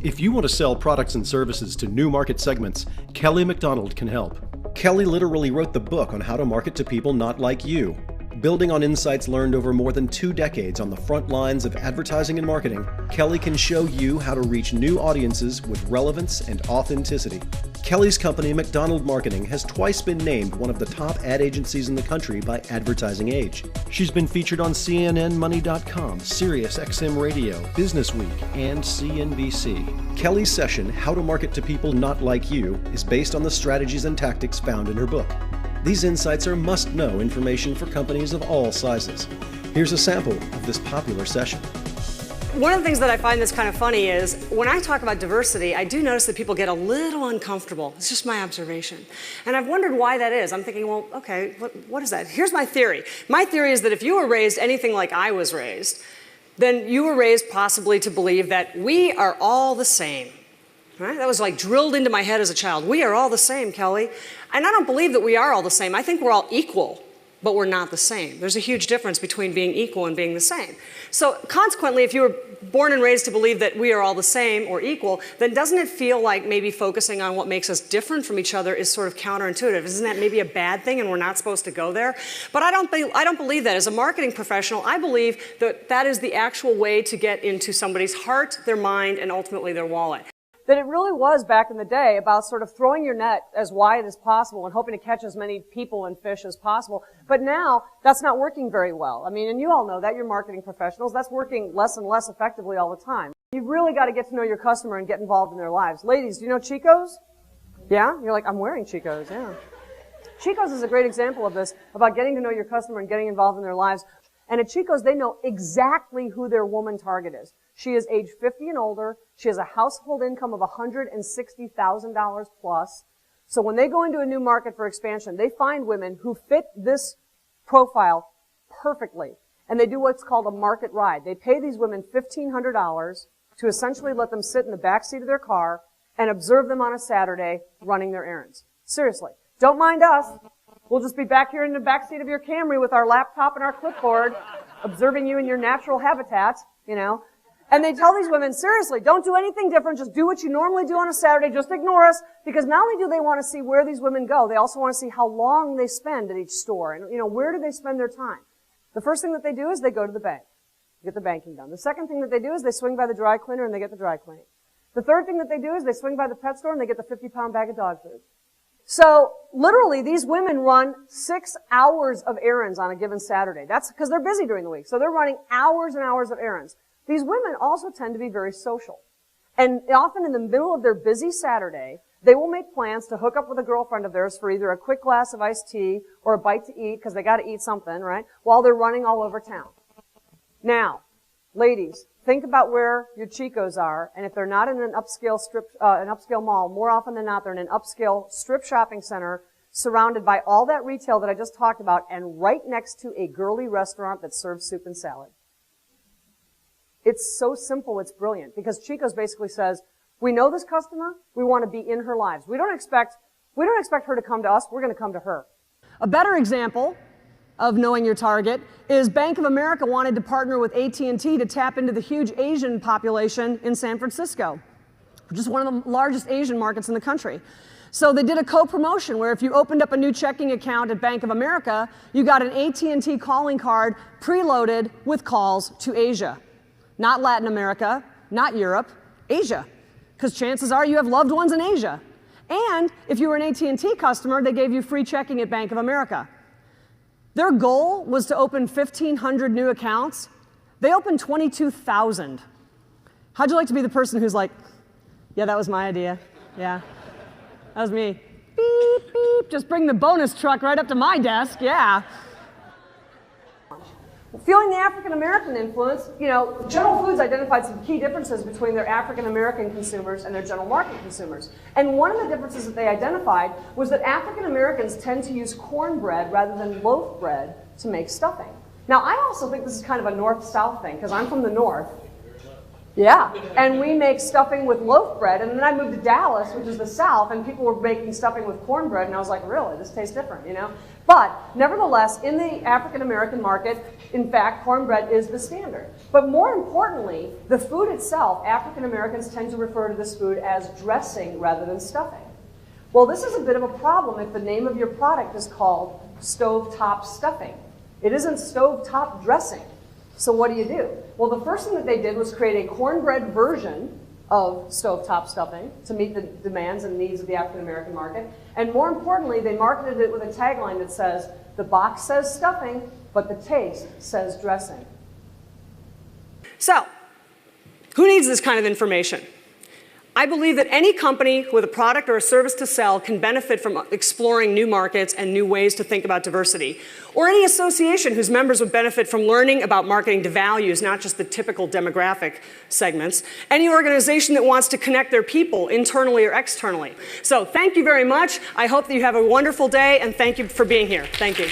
If you want to sell products and services to new market segments, Kelly McDonald can help. Kelly literally wrote the book on how to market to people not like you. Building on insights learned over more than 2 decades on the front lines of advertising and marketing, Kelly can show you how to reach new audiences with relevance and authenticity. Kelly's company, McDonald Marketing, has twice been named one of the top ad agencies in the country by Advertising Age. She's been featured on CNNMoney.com, SiriusXM Radio, Businessweek, and CNBC. Kelly's session, How to Market to People Not Like You, is based on the strategies and tactics found in her book. These insights are must-know information for companies of all sizes. Here's a sample of this popular session. One of the things that I find that's kind of funny is when I talk about diversity, I do notice that people get a little uncomfortable. It's just my observation. And I've wondered why that is. I'm thinking, well, okay, what is that? Here's my theory. My theory is that if you were raised anything like I was raised, then you were raised possibly to believe that we are all the same. Right? That was like drilled into my head as a child. We are all the same, Kelly. And I don't believe that we are all the same. I think we're all equal, but we're not the same. There's a huge difference between being equal and being the same. So consequently, if you were born and raised to believe that we are all the same or equal, then doesn't it feel like maybe focusing on what makes us different from each other is sort of counterintuitive? Isn't that maybe a bad thing and we're not supposed to go there? But I don't believe that. As a marketing professional, I believe that that is the actual way to get into somebody's heart, their mind, and ultimately their wallet. That it really was back in the day about sort of throwing your net as wide as possible and hoping to catch as many people and fish as possible. But now, that's not working very well. I mean, and you all know that, you're marketing professionals. That's working less and less effectively all the time. You've really got to get to know your customer and get involved in their lives. Ladies, do you know Chico's? Yeah? You're like, I'm wearing Chico's, yeah. Chico's is a great example of this, about getting to know your customer and getting involved in their lives. And at Chico's, they know exactly who their woman target is. She is age 50 and older. She has a household income of $160,000 plus. So when they go into a new market for expansion, they find women who fit this profile perfectly. And they do what's called a market ride. They pay these women $1,500 to essentially let them sit in the back seat of their car and observe them on a Saturday running their errands. Seriously. Don't mind us. We'll just be back here in the back seat of your Camry with our laptop and our clipboard, observing you in your natural habitat, you know. And they tell these women, seriously, don't do anything different. Just do what you normally do on a Saturday. Just ignore us. Because not only do they want to see where these women go, they also want to see how long they spend at each store. And, you know, where do they spend their time? The first thing that they do is they go to the bank, get the banking done. The second thing that they do is they swing by the dry cleaner and they get the dry cleaning. The third thing that they do is they swing by the pet store and they get the 50-pound bag of dog food. So, literally, these women run 6 hours of errands on a given Saturday. That's because they're busy during the week. So they're running hours and hours of errands. These women also tend to be very social. And often in the middle of their busy Saturday, they will make plans to hook up with a girlfriend of theirs for either a quick glass of iced tea or a bite to eat, because they got to eat something, right, while they're running all over town. Now, ladies, think about where your Chicos are, and if they're not in an upscale mall, more often than not, they're in an upscale strip shopping center surrounded by all that retail that I just talked about and right next to a girly restaurant that serves soup and salad. It's so simple, it's brilliant, because Chico's basically says, we know this customer, we want to be in her lives. We don't expect her to come to us, we're going to come to her. A better example of knowing your target is Bank of America wanted to partner with AT&T to tap into the huge Asian population in San Francisco, which is one of the largest Asian markets in the country. So they did a co-promotion where if you opened up a new checking account at Bank of America, you got an AT&T calling card preloaded with calls to Asia. Not Latin America, not Europe, Asia. Because chances are you have loved ones in Asia. And if you were an AT&T customer, they gave you free checking at Bank of America. Their goal was to open 1,500 new accounts. They opened 22,000. How'd you like to be the person who's like, yeah, that was my idea. Yeah, that was me. Beep, beep, just bring the bonus truck right up to my desk, yeah. Feeling the African-American influence, you know, General Foods identified some key differences between their African-American consumers and their general market consumers. And one of the differences that they identified was that African-Americans tend to use cornbread rather than loaf bread to make stuffing. Now, I also think this is kind of a north-south thing, because I'm from the north. Yeah, and we make stuffing with loaf bread, and then I moved to Dallas, which is the South, and people were making stuffing with cornbread, and I was like, really, this tastes different, you know? But nevertheless, in the African American market, in fact, cornbread is the standard. But more importantly, the food itself, African Americans tend to refer to this food as dressing rather than stuffing. Well, this is a bit of a problem if the name of your product is called stovetop stuffing. It isn't stovetop dressing. So what do? Well, the first thing that they did was create a cornbread version of stovetop stuffing to meet the demands and needs of the African American market. And more importantly, they marketed it with a tagline that says, the box says stuffing, but the taste says dressing. So, who needs this kind of information? I believe that any company with a product or a service to sell can benefit from exploring new markets and new ways to think about diversity. Or any association whose members would benefit from learning about marketing to values, not just the typical demographic segments. Any organization that wants to connect their people internally or externally. So thank you very much. I hope that you have a wonderful day, and thank you for being here. Thank you.